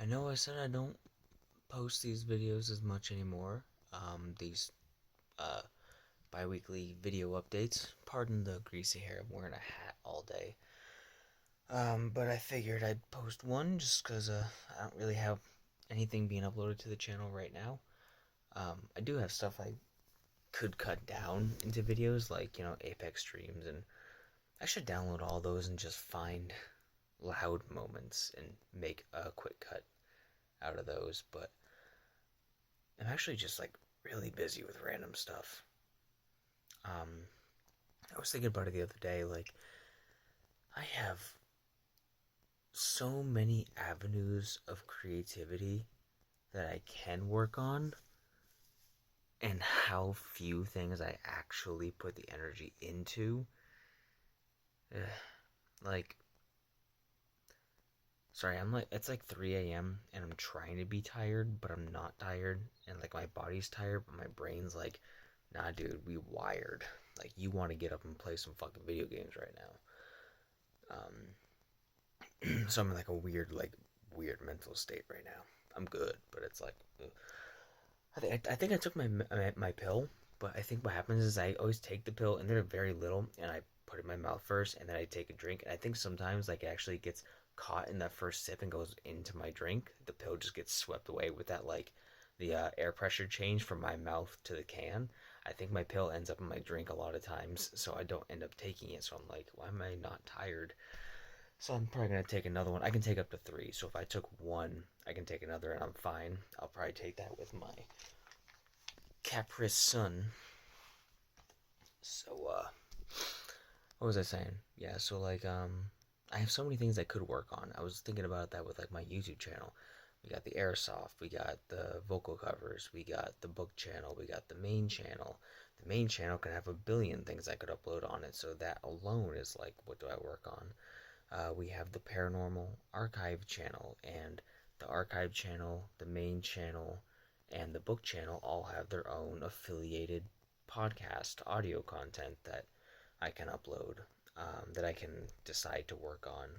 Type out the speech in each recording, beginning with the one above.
I know I said I don't post these videos as much anymore. These uh, bi-weekly video updates. Pardon the greasy hair, I'm wearing a hat all day. But I figured I'd post one just because I don't really have anything being uploaded to the channel right now. I do have stuff I could cut down into videos, like, Apex streams, and I should download all those and just find loud moments and make a quick cut out of those, but I'm actually just like really busy with random stuff. Um, I was thinking about it the other day. Like, I have so many avenues of creativity that I can work on, and how few things I actually put the energy into. Ugh. Like, sorry, it's like 3 a.m. and I'm trying to be tired, but I'm not tired. And like, my body's tired, but my brain's like, nah, dude, we wired. Like, you want to get up and play some fucking video games right now. So I'm in like a weird mental state right now. I'm good, but it's like, ugh. I think I took my pill, but I think what happens is I always take the pill and they're very little, and I put it in my mouth first, and then I take a drink. And I think sometimes like it actually gets caught in that first sip and goes into my drink. The pill just gets swept away with that like the air pressure change from my mouth to the can. I think my pill ends up in my drink a lot of times, so I don't end up taking it. So I'm like, why am I not tired? So I'm probably gonna take another one. I can take up to three. So if I took one, I can take another, and I'm fine. I'll probably take that with my Caprice Sun. So what was I saying? Yeah. So like I have so many things I could work on. I was thinking about that with like my YouTube channel. We got the airsoft, we got the vocal covers, we got the book channel, we got the main channel. The main channel can have a billion things I could upload on it, so that alone is like, what do I work on? We have the paranormal archive channel, and the archive channel, the main channel, and the book channel all have their own affiliated podcast audio content that I can upload, that I can decide to work on.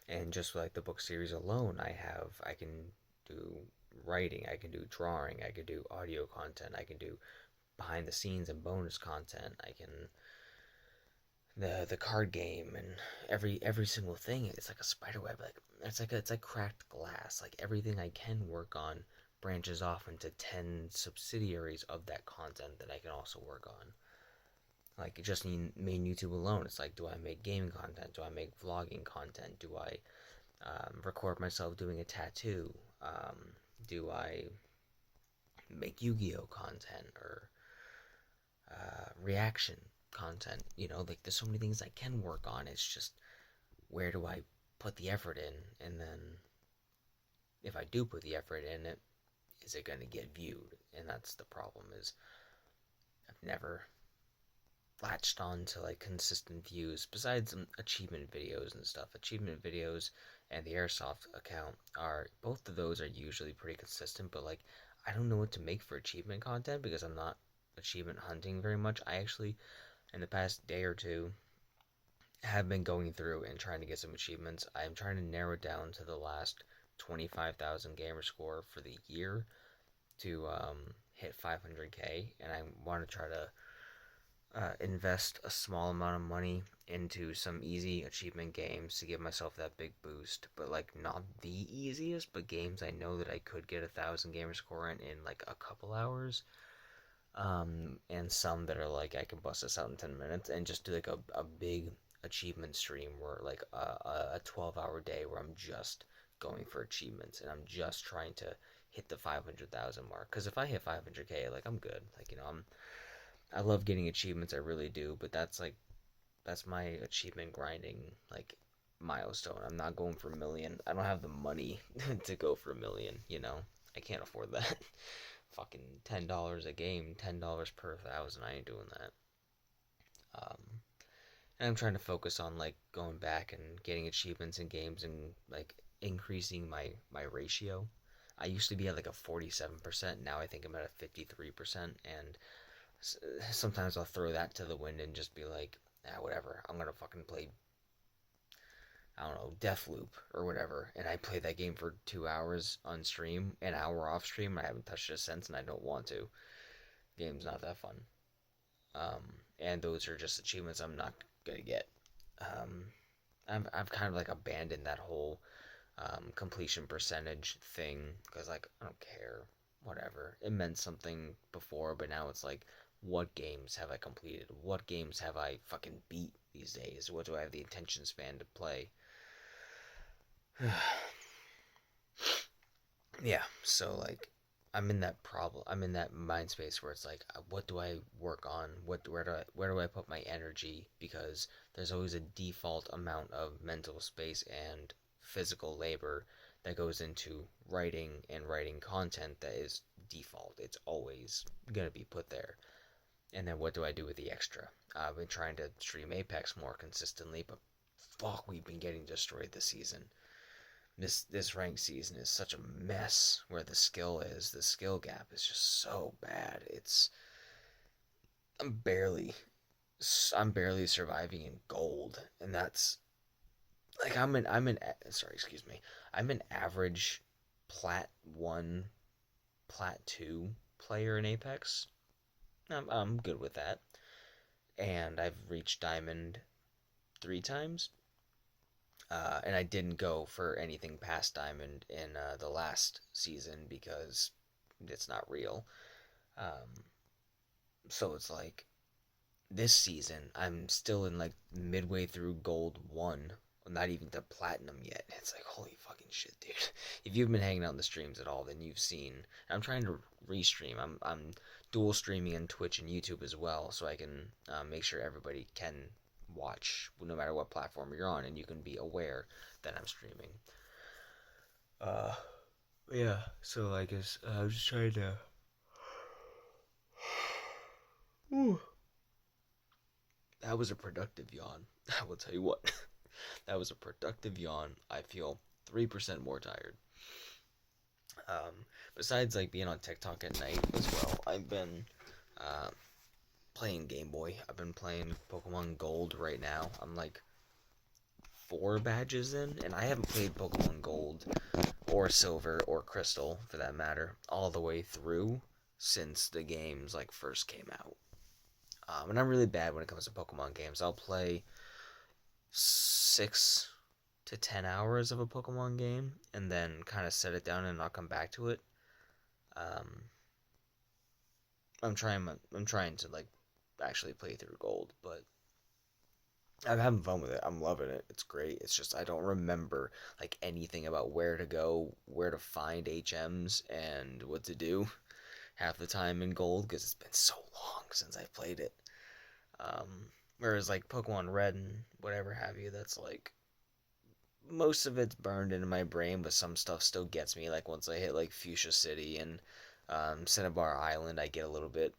And just like the book series alone, I can do writing, I can do drawing, I can do audio content, I can do behind the scenes and bonus content, I can the card game, and every single thing. It's like a spider web. Like it's like cracked glass. Like everything I can work on branches off into 10 subsidiaries of that content that I can also work on. Like just in main YouTube alone, it's like, do I make gaming content? Do I make vlogging content? Do I record myself doing a tattoo? Do I make Yu-Gi-Oh content, or reaction content? Like, there's so many things I can work on. It's just, where do I put the effort in? And then if I do put the effort in it, is it going to get viewed? And that's the problem, is I've never latched on to like consistent views besides some achievement videos and stuff. Achievement videos and the airsoft account, are both of those are usually pretty consistent, but like, I don't know what to make for achievement content because I'm not achievement hunting very much. I actually, in the past day or two, have been going through and trying to get some achievements. I'm trying to narrow it down to the last 25,000 gamer score for the year to hit 500k, and I want to try to invest a small amount of money into some easy achievement games to give myself that big boost. But like, not the easiest, but games I know that I could get 1,000 gamer score in like a couple hours. And some that are like, I can bust this out in 10 minutes and just do like a big achievement stream, where like a 12-hour day where I'm just going for achievements and I'm just trying to hit the 500,000 mark. Because if I hit 500k, like, I'm good. Like, I love getting achievements, I really do, but that's my achievement grinding like milestone. I'm not going for a million. I don't have the money to go for a million. I can't afford that. Fucking $10 a game, $10 per thousand. I ain't doing that. Um, and I'm trying to focus on like going back and getting achievements in games and like increasing my ratio. I used to be at like a 47%. Now I think I'm at a 53%, and sometimes I'll throw that to the wind and just be like, whatever. I'm gonna fucking play I don't know, Deathloop or whatever, and I played that game for 2 hours on stream, an hour off stream, and I haven't touched it since, and I don't want to. Game's not that fun. And those are just achievements I'm not gonna get. Um, I've kind of like abandoned that whole completion percentage thing because like I don't care, whatever. It meant something before, but now it's like, what games have I completed? What games have I fucking beat these days? What do I have the attention span to play? Yeah, so like I'm in that problem. I'm in that mind space where it's like, what do I work on? Where do I put my energy? Because there's always a default amount of mental space and physical labor that goes into writing content that is default. It's always gonna be put there. And then what do I do with the extra? I've been trying to stream Apex more consistently, but fuck, we've been getting destroyed this season. This ranked season is such a mess where the skill gap is just so bad. I'm barely I'm barely surviving in gold, and that's like sorry, excuse me. I'm an average plat 1, plat 2 player in Apex. I'm good with that. And I've reached diamond 3 times. And I didn't go for anything past diamond in the last season because it's not real. Um, so it's like this season I'm still in like midway through gold 1, not even to platinum yet. It's like holy fucking shit, dude. If you've been hanging out in the streams at all, then you've seen. I'm trying to restream. I'm dual streaming on Twitch and YouTube as well, so I can make sure everybody can watch no matter what platform you're on, and you can be aware that I'm streaming. Uh, yeah. So like, I was just trying to. Ooh. That was a productive yawn. I will tell you what. That was a productive yawn. I feel 3% more tired. Besides like being on TikTok at night as well, I've been playing Game Boy. I've been playing Pokemon Gold right now. I'm like 4 badges in, and I haven't played Pokemon Gold or Silver or Crystal for that matter all the way through since the games like first came out. And I'm really bad when it comes to Pokemon games. I'll play 6 to 10 hours of a Pokemon game and then kind of set it down and I'll come back to it. Um, I'm trying to like actually play through Gold, but I'm having fun with it. I'm loving it. It's great. It's just I don't remember like anything about where to go, where to find HMs, and what to do half the time in Gold because it's been so long since I've played it. Whereas like Pokemon Red and whatever have you, that's like most of it's burned into my brain, but some stuff still gets me. Like once I hit like Fuchsia City and Cinnabar Island, I get a little bit.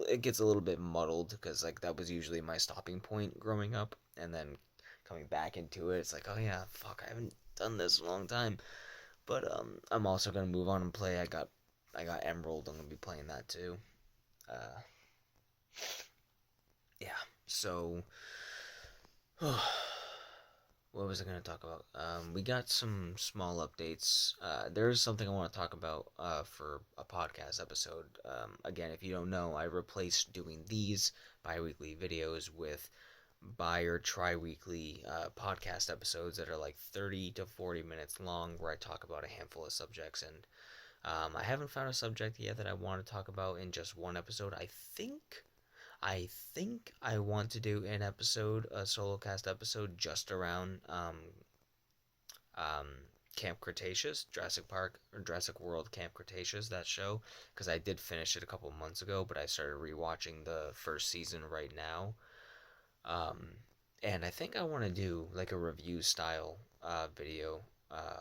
It gets a little bit muddled because like that was usually my stopping point growing up, and then coming back into it, it's like, oh yeah, fuck, I haven't done this in a long time. But I'm also gonna move on and play. I got Emerald. I'm gonna be playing that too. Uh, yeah. So what was I going to talk about? We got some small updates. There's something I want to talk about for a podcast episode. Again, if you don't know, I replaced doing these bi-weekly videos with bi or tri-weekly podcast episodes that are like 30 to 40 minutes long where I talk about a handful of subjects. And I haven't found a subject yet that I want to talk about in just one episode. I think I want to do a solo cast episode just around um, Camp Cretaceous, Jurassic Park or Jurassic World Camp Cretaceous, that show, because I did finish it a couple months ago, but I started rewatching the first season right now. Um, and I think I want to do like a review style video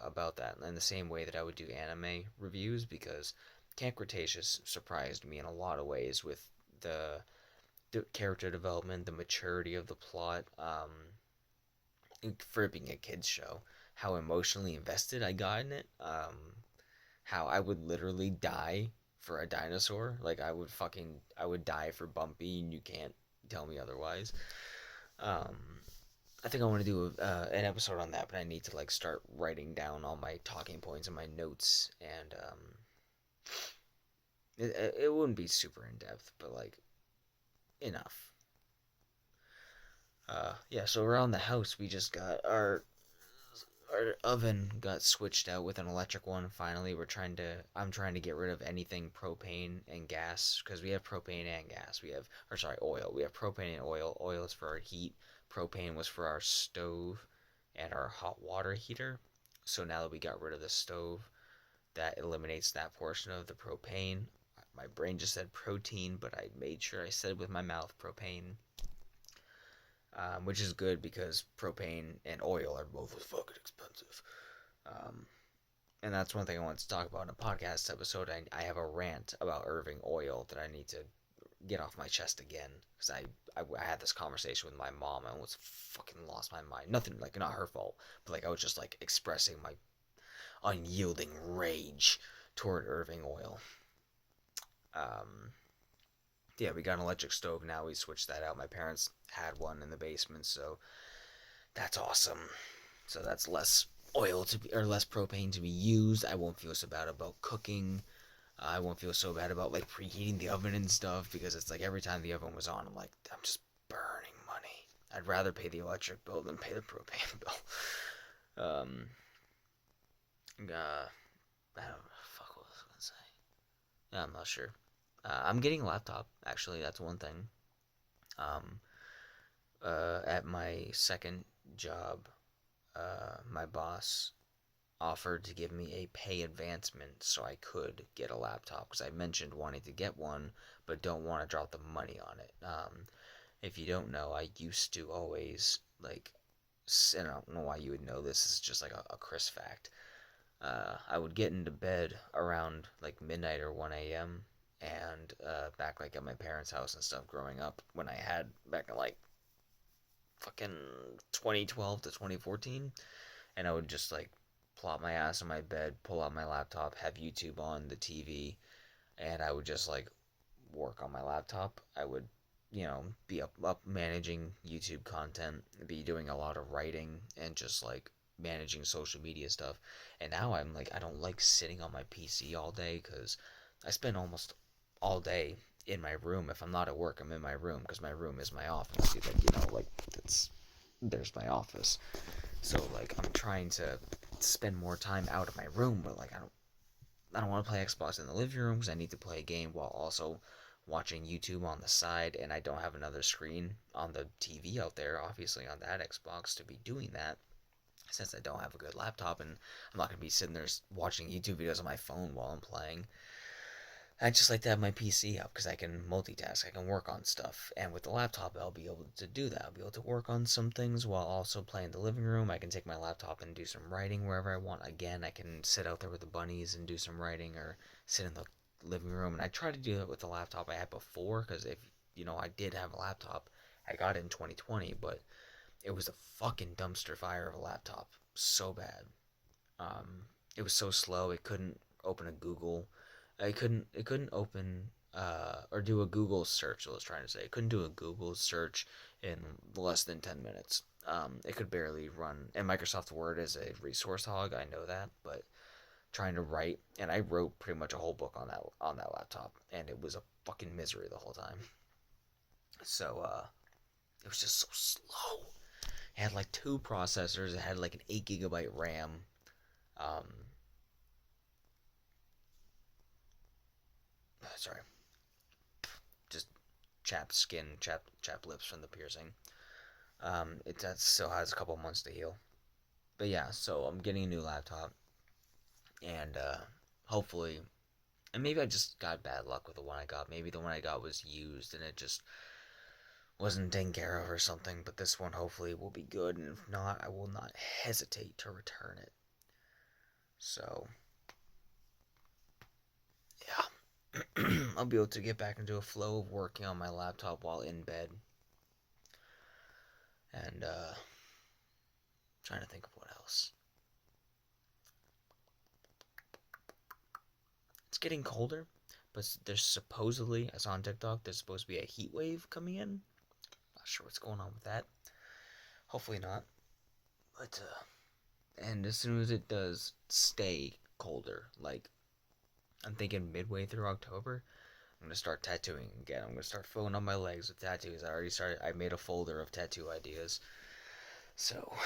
about that in the same way that I would do anime reviews, because Camp Cretaceous surprised me in a lot of ways with the character development, the maturity of the plot, for it being a kids show, how emotionally invested I got in it, how I would literally die for a dinosaur, like I would die for Bumpy, and you can't tell me otherwise. Um, I think I want to do an episode on that, but I need to like start writing down all my talking points and my notes, and it wouldn't be super in depth, but like enough. Yeah. So around the house, we just got our oven got switched out with an electric one. Finally, I'm trying to get rid of anything propane and gas because we have propane and gas. Oil. We have propane and oil. Oil is for our heat. Propane was for our stove and our hot water heater. So now that we got rid of the stove, that eliminates that portion of the propane. My brain just said protein, but I made sure I said it with my mouth propane. Which is good because propane and oil are both fucking expensive. Um, and that's one thing I want to talk about in a podcast episode. I have a rant about Irving Oil that I need to get off my chest again because I had this conversation with my mom and was fucking lost my mind. Nothing like not her fault, but like I was just like expressing my unyielding rage toward Irving Oil. Um, yeah, we got an electric stove now. We switched that out. My parents had one in the basement, so that's awesome. So that's less oil to be or less propane to be used. I won't feel so bad about cooking. I won't feel so bad about like preheating the oven and stuff because it's like every time the oven was on, I'm like, I'm just burning money. I'd rather pay the electric bill than pay the propane bill. I don't know. Fuck, what was I gonna say? Yeah, I'm not sure. I'm getting a laptop. Actually, that's one thing. Um, at my second job, my boss offered to give me a pay advancement so I could get a laptop because I mentioned wanting to get one but don't want to drop the money on it. If you don't know, I used to always like, and I don't know why you would know this. This is just like a Chris fact. I would get into bed around like midnight or 1 a.m. and back like at my parents' house and stuff growing up when I had back in like fucking 2012 to 2014, and I would just like plop my ass on my bed, pull out my laptop, have YouTube on the TV, and I would just like work on my laptop. I would, be up managing YouTube content, be doing a lot of writing, and just like managing social media stuff. And now I'm like, I don't like sitting on my PC all day because I spend almost all day in my room. If I'm not at work, I'm in my room because my room is my office. Like there's my office. So like I'm trying to spend more time out of my room, but like I don't want to play Xbox in the living room because I need to play a game while also watching YouTube on the side, and I don't have another screen on the TV out there, obviously on that Xbox to be doing that since I don't have a good laptop, and I'm not going to be sitting there watching YouTube videos on my phone while I'm playing. I just like to have my PC up because I can multitask, I can work on stuff, and with the laptop I'll be able to do that. I'll be able to work on some things while also playing the living room. I can take my laptop and do some writing wherever I want. Again, I can sit out there with the bunnies and do some writing or sit in the living room, and I try to do that with the laptop I had before because if I did have a laptop, I got it in 2020, but it was a fucking dumpster fire of a laptop, so bad. It was so slow. It couldn't open a Google. It couldn't open or do a Google search. I was trying to say it couldn't do a Google search in less than 10 minutes. It could barely run. And Microsoft Word is a resource hog. I know that, but trying to write, and I wrote pretty much a whole book on that laptop, and it was a fucking misery the whole time. So it was just so slow. It had like two processors. It had like an 8 GB RAM. Um, sorry, just chapped skin, chapped lips from the piercing. It that still has a couple months to heal. But yeah, so I'm getting a new laptop, and hopefully, and maybe I just got bad luck with the one I got. Maybe the one I got was used and it just wasn't taken care of or something. But this one hopefully will be good, and if not, I will not hesitate to return it. So yeah, I'll be able to get back into a flow of working on my laptop while in bed. And trying to think of what else. It's getting colder, but there's supposedly, I saw on TikTok, there's supposed to be a heat wave coming in. Not sure what's going on with that. Hopefully not. But and as soon as it does stay colder, like I'm thinking midway through October, I'm gonna start tattooing again. I'm gonna start filling up my legs with tattoos. I already started. I made a folder of tattoo ideas. So,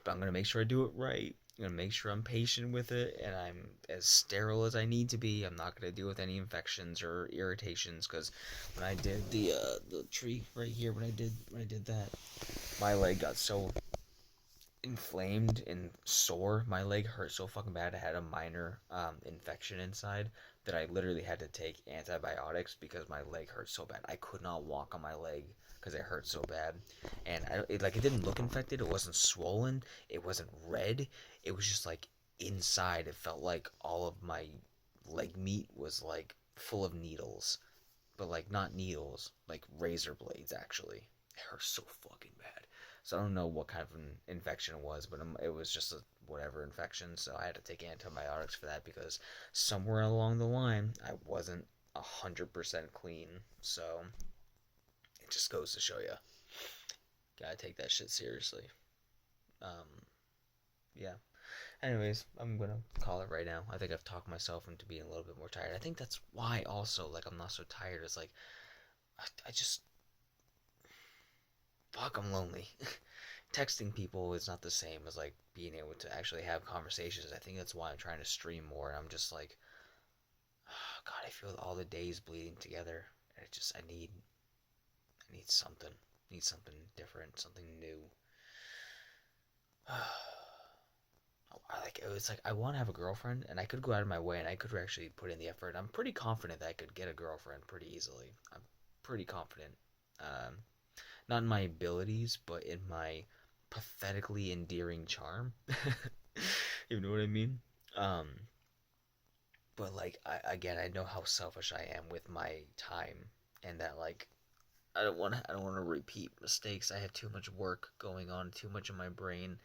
but I'm gonna make sure I do it right. I'm gonna make sure I'm patient with it, and I'm as sterile as I need to be. I'm not gonna deal with any infections or irritations. Because when I did the tree right here, when I did that, my leg got so inflamed and sore. My leg hurt so fucking bad. I had a minor infection inside that I literally had to take antibiotics because my leg hurt so bad. I could not walk on my leg because it hurt so bad. And it didn't look infected. It wasn't swollen. It wasn't red. It was just like inside. It felt like all of my leg meat was like full of needles, but like not needles, like razor blades actually. It hurt so fucking bad. So I don't know what kind of an infection it was, but it was just a whatever infection. So I had to take antibiotics for that because somewhere along the line I wasn't 100% clean. So it just goes to show you, gotta take that shit seriously. Um, yeah. Anyways, I'm gonna call it right now. I think I've talked myself into being a little bit more tired. I think that's why also like I'm not so tired. It's like I just fuck, I'm lonely. Texting people is not the same as like being able to actually have conversations. I think that's why I'm trying to stream more. I'm just like, oh, God, I feel all the days bleeding together. I need something. I need something different, something new. It's like I want to have a girlfriend, and I could go out of my way, and I could actually put in the effort. I'm pretty confident that I could get a girlfriend pretty easily. I'm pretty confident. Um, Not in my abilities, but in my pathetically endearing charm. You know what I mean? Um, but like I know how selfish I am with my time, and that like I don't want to repeat mistakes. I have too much work going on, too much in my brain,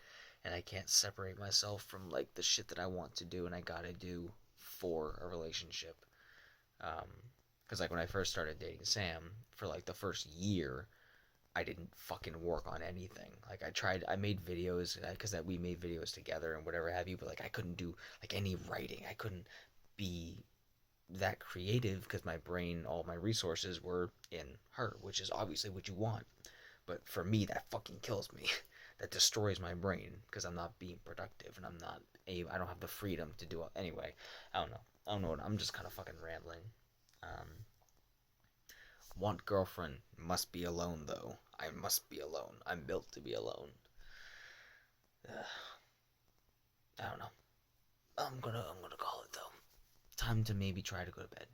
and I can't separate myself from like the shit that I want to do and I gotta do for a relationship. Um, because like when I first started dating Sam, for like the first year, I didn't fucking work on anything. Like I made videos because that we made videos together and whatever have you, but like I couldn't do like any writing. I couldn't be that creative because my brain, all my resources were in her, which is obviously what you want. But for me, that fucking kills me. That destroys my brain because I'm not being productive and I don't have the freedom to do it anyway. I don't know. I don't know. I'm just kind of fucking rambling. Um, Want girlfriend, must be alone though. I must be alone. I'm built to be alone. Ugh, I don't know. I'm gonna call it though. Time to maybe try to go to bed.